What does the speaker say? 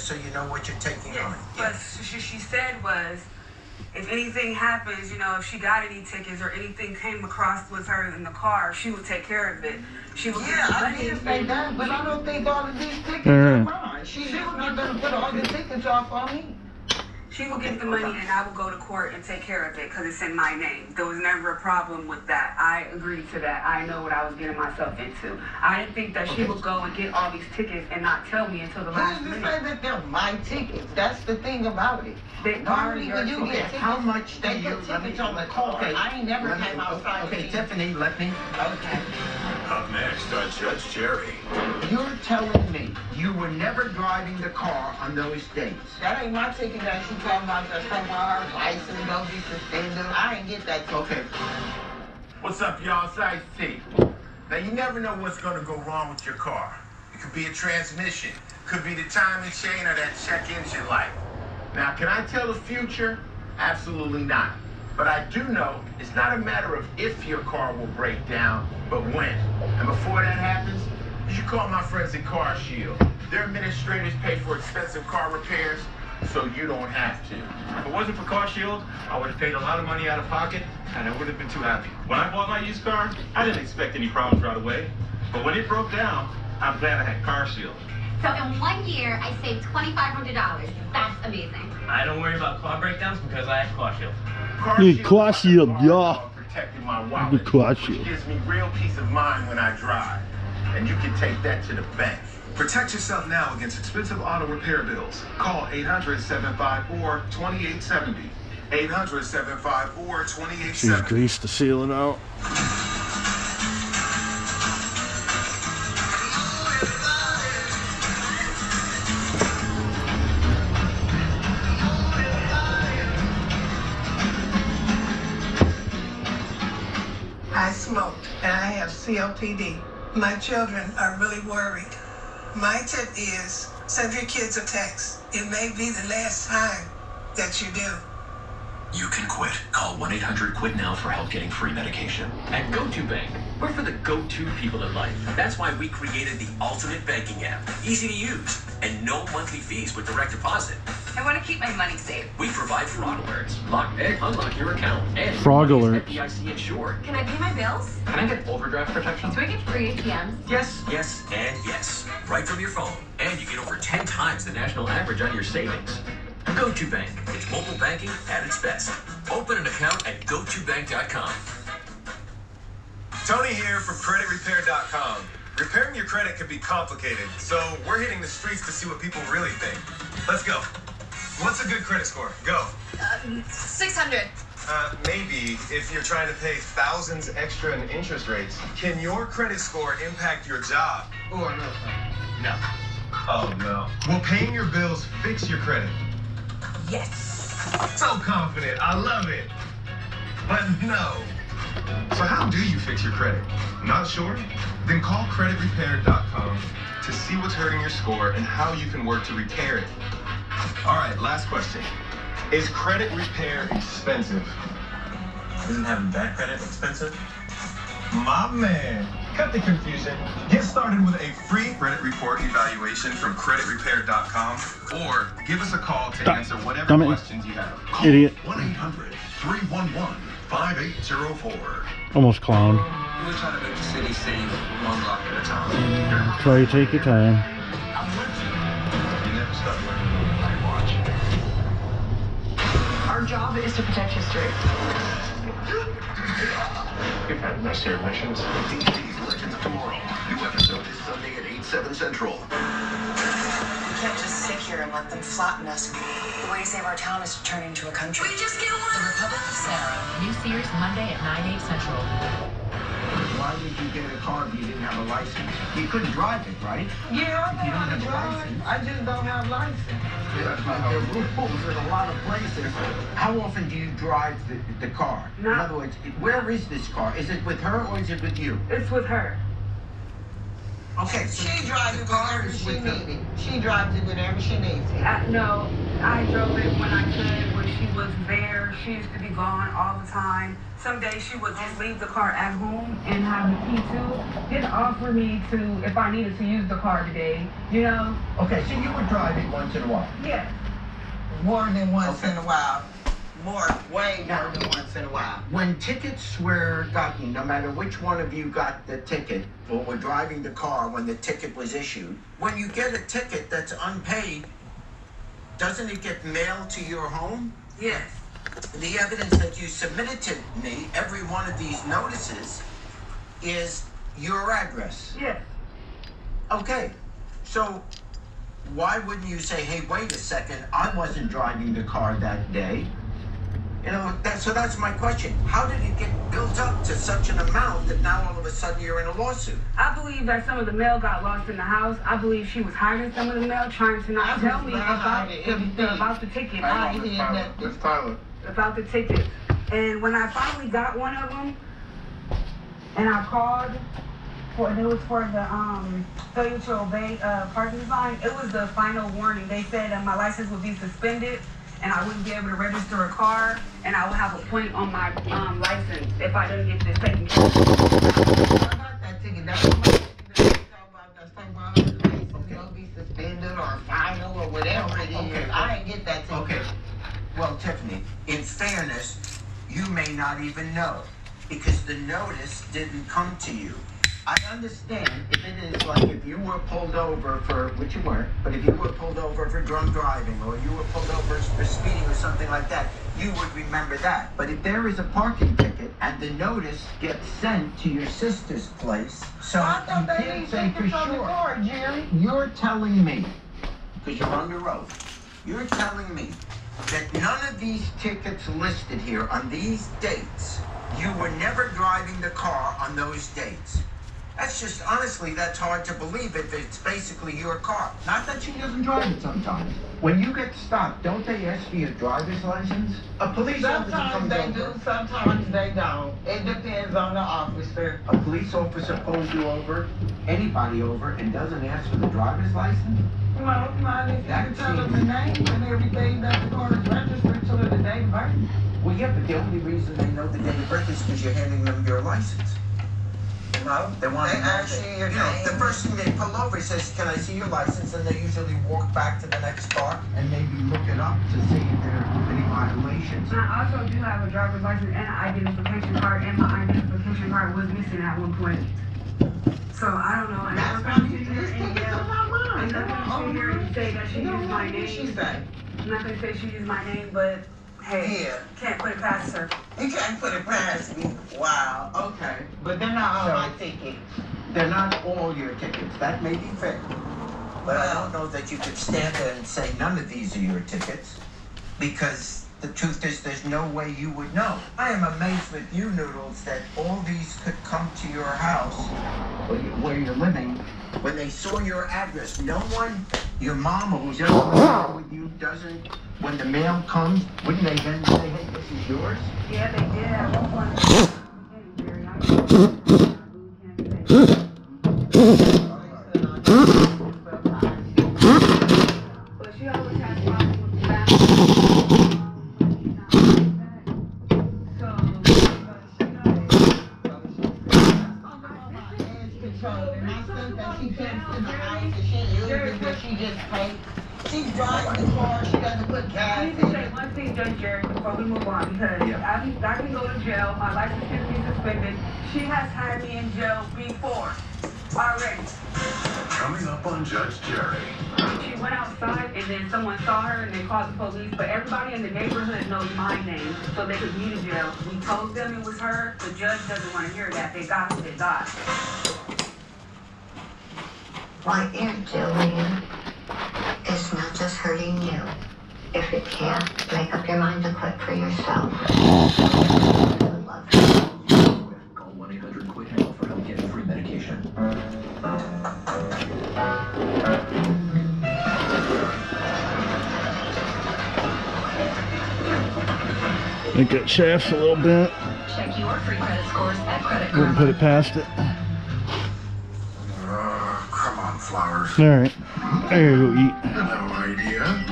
so you know what you're taking on. But she said was, if anything happens, you know, if she got any tickets or anything came across with her in the car, she would take care of it. She would get the money. I didn't say that, but I don't think all of these tickets are mine. She's not going to put all the tickets off on me. She will get the money and I will go to court and take care of it because it's in my name. There was never a problem with that. I agreed to that. I know what I was getting myself into. I didn't think that she would go and get all these tickets and not tell me until the last minute. Who's to say that they're my tickets? That's the thing about it. Normally when you get tickets, how much they put tickets on the car. I ain't never came outside. Okay, Tiffany, let me. Okay. Up next, Judge Jerry. You're telling me you were never driving the car on those dates? That ain't my ticket that she talking about. That's from her license, don't be suspended. I ain't get that ticket. Okay. What's up, y'all? It's IC. Now, you never know what's going to go wrong with your car. It could be a transmission, could be the timing chain or that check engine light. Now, can I tell the future? Absolutely not. But I do know it's not a matter of if your car will break down, but when. And before that happens, you should call my friends at Car Shield. Their administrators pay for expensive car repairs, so you don't have to. If it wasn't for Car Shield, I would have paid a lot of money out of pocket, and I would have been too happy. When I bought my used car, I didn't expect any problems right away. But when it broke down, I'm glad I had Car Shield. So in 1 year, I saved $2,500. That's amazing. I don't worry about car breakdowns because I have Car Shield. Car Shield, yeah. Protecting my wallet, Shield. which gives me real peace of mind when I drive. And you can take that to the bank. Protect yourself now against expensive auto repair bills. Call 800-754-2870. 800-754-2870. She's greased the ceiling out. I smoked and I have COPD. My children are really worried. My tip is send your kids a text. It may be the last time that you do. You can quit. Call 1-800-QUIT-NOW for help getting free medication. At GoToBank, we're for the go-to people in life. That's why we created the ultimate banking app. Easy to use and no monthly fees with direct deposit. I want to keep my money safe. We provide fraud alerts, lock and unlock your account, and Frog alert. FDIC insured. Can I pay my bills? Can I get overdraft protection? Do I get free ATMs? Yes, yes, and yes. Right from your phone. And you get over 10 times the national average on your savings. GoToBank. It's mobile banking at its best. Open an account at gotobank.com. Tony here from creditrepair.com. Repairing your credit can be complicated, so we're hitting the streets to see what people really think. Let's go. What's a good credit score? Go. 600. Maybe if you're trying to pay thousands extra in interest rates. Can your credit score impact your job? Or no. No. Oh, no. Will paying your bills fix your credit? Yes. So confident. I love it. But no. So how do you fix your credit? Not sure? Then call creditrepair.com to see what's hurting your score and how you can work to repair it. All right, last question. Is credit repair expensive? Isn't having bad credit expensive? My man. Cut the confusion. Get started with a free credit report evaluation from creditrepair.com or give us a call to answer whatever questions you have. Call Idiot. 1-800-311-5804. Almost clowned. We're trying to make the city safe one block at a time. Try to take your time. You never stop learning. I watch. Our job is to protect history. You've had necessary missions. DVD's Legends of Tomorrow. New episode is Sunday at 8/7 Central. We can't just sit here and let them flatten us. The way to save our town is to turn it into a country. We just get one. The Republic of Sarah. New series Monday at 9/8 Central. Why did you get a car if you didn't have a license? You couldn't drive it, right? Yeah, I know You don't how to have a drive. license. I just don't have license. There are rules in a lot of places. How often do you drive the car? In Not- other words, where is this car? Is it with her or is it with you? It's with her. Okay, so She drives it whenever she needs it. She drives it whenever she needs it. No, I drove it when I could, when when she was there, she used to be gone all the time. Some days she would just leave the car at home and have the key too. Didn't offer me to, if I needed to use the car today, you know? Okay, so you would drive it once in a while? Yes. More than once in a while. Way more than once in a while. When tickets were gotten, no matter which one of you got the ticket or were driving the car when the ticket was issued, when you get a ticket that's unpaid, doesn't it get mailed to your home? Yes. The evidence that you submitted to me, every one of these notices, is your address. Yes. Okay, so why wouldn't you say, hey, wait a second, I wasn't driving the car that day? You know, so that's my question. How did it get built up to such an amount that now all of a sudden you're in a lawsuit? I believe that some of the mail got lost in the house. I believe she was hiding some of the mail, trying to not tell me about the ticket. Miss Tyler. About the ticket. And when I finally got one of them, and I called, it was for the failure to obey parking fine, it was the final warning. They said that my license would be suspended, and I wouldn't be able to register a car, and I would have a point on my license if I didn't get this taken care of. I got that ticket. That's what my ticket that's talking about her license will be suspended or final or whatever it is. Okay. I didn't get that ticket. Okay. Well, Tiffany, in fairness, you may not even know because the notice didn't come to you. I understand if it is like if you were pulled over for, which you weren't, but if you were pulled over for drunk driving or you were pulled over for speeding or something like that, you would remember that. But if there is a parking ticket and the notice gets sent to your sister's place, so I you thought they can't didn't say take for it from the sure. car, Jerry. You're telling me, because you're on the road, you're telling me that none of these tickets listed here on these dates, you were never driving the car on those dates. That's just, honestly, that's hard to believe if it's basically your car. Not that she doesn't drive it sometimes. When you get stopped, don't they ask for your driver's license? A police officer Sometimes comes they over. do, sometimes they don't. It depends on the officer. A police officer pulls you over, anybody over, and doesn't ask for the driver's license? Well, if you can tell them the name and everything that the car is registered to the date of birth. Well, yeah, but the only reason they know the date of birth is because you're handing them your license. No, They want to know ask that, you your name. the first thing they pull over says, can I see your license? And they usually walk back to the next car and maybe look it up to see if there are any violations. And I also do have a driver's license and an identification card, and my identification card was missing at one point. So I don't know. That's why you just take it to my mind. I'm not going to sit here and say that she used my name. She say? I'm not going to say she used my name, but hey, Yeah. can't put it past her. You can't put it past me. Wow. Okay. But they're not all So- my tickets. They're not all your tickets. That may be fair. But I don't know that you could stand there and say none of these are your tickets because the truth is there's no way you would know. I am amazed with you, Noodles, that all these could come to your house where you're living when they saw your address. No one, your mom or who's ever with you doesn't, when the mail comes, wouldn't they then say, hey, this is yours? Yeah, they did at one point. But she always has problems with the back. She drives the car, she doesn't put I gas need to in say it. one thing, Judge Jerry, before we move on, because I can go to jail, my license can be suspended. She has had me in jail before, already. Coming up on Judge Jerry. She went outside and then someone saw her and they called the police, but everybody in the neighborhood knows my name, so they could meet in jail. We told them it was her, the judge doesn't want to hear that. They got who they got. What you're doing is not just hurting you. If you can't, make up your mind to quit for yourself. Call 1-800-QUIT-NOW for help getting free medication. I think that shaft's a little bent. Check your free credit scores at Credit Wouldn't Karma. put it past it. Come on, Flowers. Alright. There you go, eat. No idea.